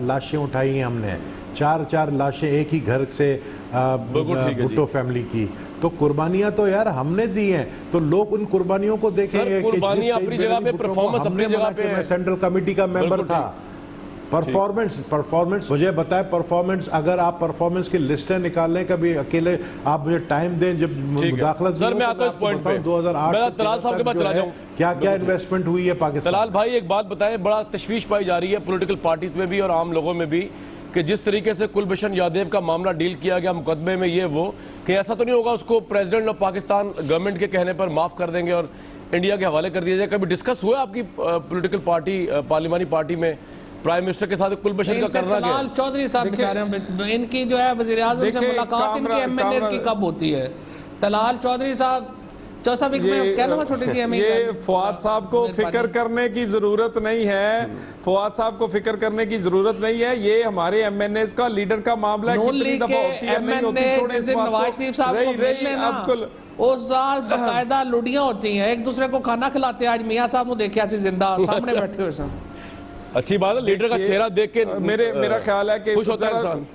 लाशें उठाई हैं, हमने चार लाशें एक ही घर से भुट्टो फैमिली की। तो कुर्बानियां तो यार हमने दी हैं, तो लोग उन कुर्बानियों को देखेंगे। कुर्बानियां अपनी जगह पे, परफॉर्मेंस अपनी जगह पे। मैं सेंट्रल कमेटी का मेंबर था। परफॉर्मेंस मुझे बताए, परफॉर्मेंस अगर आप परफॉर्मेंस की लिस्टें निकाल लें, कभी अकेले आप मुझे टाइम दें जब दाखिला। सर मैं आता हूं इस पॉइंट पे, 2008 तलाल साहब के पास चला जाऊं। क्या इन्वेस्टमेंट हुई है पाकिस्तान? तलाल भाई एक बात बताएं, बड़ा तशवीश पाई जा रही है पॉलिटिकल पार्टीज में भी और आम लोगों में भी कि जिस तरीके से कुलभूषण यादव का मामला डील किया गया मुकदमे में, ये वो कि ऐसा तो नहीं होगा उसको प्रेसिडेंट ऑफ पाकिस्तान गवर्नमेंट के कहने पर माफ कर देंगे और इंडिया के हवाले कर दिया जाए? कभी डिस्कस हुआ आपकी पॉलिटिकल पार्टी, पार्लियामानी पार्टी में प्राइम मिनिस्टर के साथ कुलभूषण का करना? तलाल चौधरी साहब बेचारे, इनकी जो है वज़ीर आज़म से मुलाकात इनके एमएनएस की कब होती है? तलाल चौधरी साहब ये फवाद साहब को फिक्र करने की जरूरत नहीं है, फवाद साहब को फिक्र करने की जरूरत नहीं है। ये हमारे एमएनएस का लीडर का मामला है, कितनी दफा होती है नहीं होती, छोड़े इस बात को। उस बाकायदा लुड़ियां होती हैं, एक दूसरे को खाना खिलाते हैं। आज मियां साहब को देखा जिंदा सामने बैठे हुए। अच्छी बात है, लीडर का चेहरा देख के मेरा ख्याल है कि खुश होता है इंसान।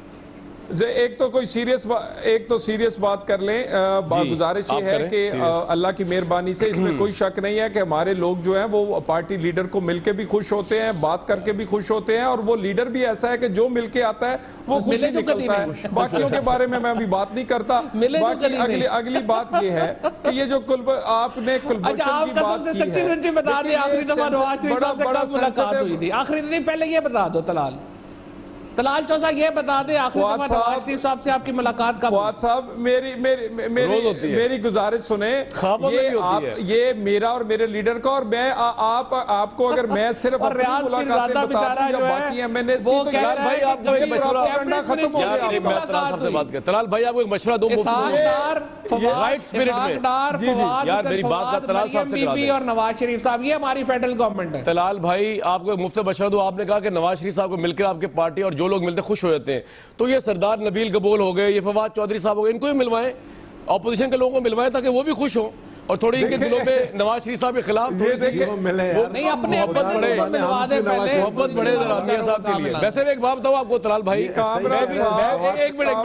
एक तो कोई सीरियस बात कर लें। गुजारिश ये आप है करें, कि serious। अल्लाह की मेहरबानी से इसमें कोई शक नहीं है कि हमारे लोग जो हैं वो पार्टी लीडर को मिलके भी खुश होते हैं, बात करके भी खुश होते हैं, और वो लीडर भी ऐसा है कि जो मिलके आता है वो खुश मिले ही तो कभी निकलता नहीं है। बाकियों के बारे में मैं अभी बात नहीं करता। मिले तो बाकी कभी नहीं। अगली बात ये है कि ये जो आपने कुलभूषण अच्छा, आप की बात कसम से की है, सच्ची बता दें, देखिए, आखिरी दफा नवाज शरीफ साहब से कब मुलाकात हुई थी? आखिरी दिन पहले ये बता दो तलाल चौसा, ये बता दे आखिरी दफा नवाज शरीफ साहब से आपकी मुलाकात कब? फवाद साहब, मेरी गुजारिश सुने। ये मेरा और मेरे लीडर का, और मैं आपको अगर मैं सिर्फ और रियाज मुलाकातें बता दूं या बाकी एमएनएस की, तो भाई आपको एक मशवरा खत्म हो गया। मैं तलाल साहब से बात कर, तलाल भाई आपको एक मशवरा दूं राइट स्पिरिट में। यार मेरी बात तलाल साहब से करा दें। और नवाज शरीफ साहब, ये हमारी फेडरल गवर्नमेंट है। तलाल भाई आपको एक मुफ्त मशवरा दूं। आपने कहा कि नवाज शरीफ साहब को मिलकर आपके पार्टी और जो लोग मिलते खुश हो जाते हैं, तो ये सरदार नबील गबोल हो गए, ये फवाद चौधरी साहब हो गए, इनको भी मिलवाएं, ऑपोजिशन के लोगों को मिलवाएं, ताकि वो भी खुश हो और थोड़ी इनके दिलों पे नवाज शरीफ साहब के खिलाफ थोड़ी सी नहीं, अपने मोहब्बत बढ़े, मोहब्बत बढ़े जरा मियां साहब के लिए। वैसे मैं एक बात बताऊं आपको तलाल भाई, एक मिनट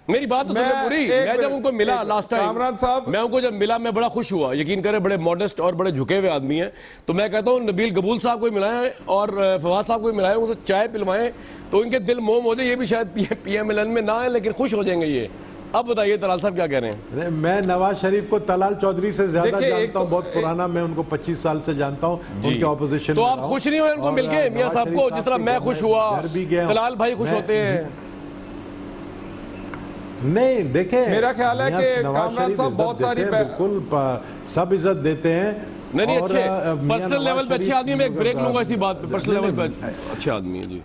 मेरी बात तो सुनिए पूरी। मैं जब उनको मिला लास्ट टाइम, कामरान साहब, मैं उनको जब मिला मैं बड़ा खुश हुआ। यकीन करें बड़े मॉडेस्ट और बड़े झुके हुए आदमी हैं। तो मैं कहता हूँ नबील गबूल साहब को मिलाएं और फवाद साहब को मिलाएं, उनसे चाय पिलवाएं, तो इनके दिल मोम हो जाए। ये भी शायद पीएमएलएन में ना है, लेकिन खुश हो जाएंगे ये। अब बताइए तलाल साहब क्या कह रहे हैं? मैं नवाज शरीफ को तलाल चौधरी से ज्यादा जानता हूं, बहुत पुराना, मैं उनको 25 साल से जानता हूं, उनके ऑपोजिशन। तो आप खुश नहीं हुए उनको मिलके मियां साहब को, जिस तरह मैं खुश हुआ, तलाल भाई खुश होते हैं? नहीं, देखें, मेरा ख्याल है कि कामरान साहब बहुत सारी बिल्कुल सब इज्जत देते हैं। नहीं अच्छे पर्सनल लेवल पे अच्छे आदमी। मैं एक ब्रेक लूंगा इसी बात पे। पर्सनल लेवल पे अच्छे आदमी है जी।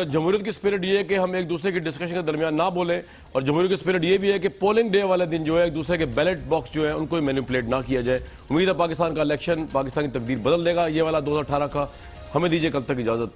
जमहूरियत की स्पिरिट ये है कि हम एक दूसरे की डिस्कशन के दरमियान ना बोलें, और जमहूरियत की स्पिरिट ये भी है कि पोलिंग डे वाले दिन जो है एक दूसरे के बैलेट बॉक्स जो है उनको मैनिपुलेट ना किया जाए। उम्मीद है पाकिस्तान का इलेक्शन पाकिस्तान की तकदीर बदल देगा। ये वाला 2018 का। हमें दीजिए कल तक इजाजत।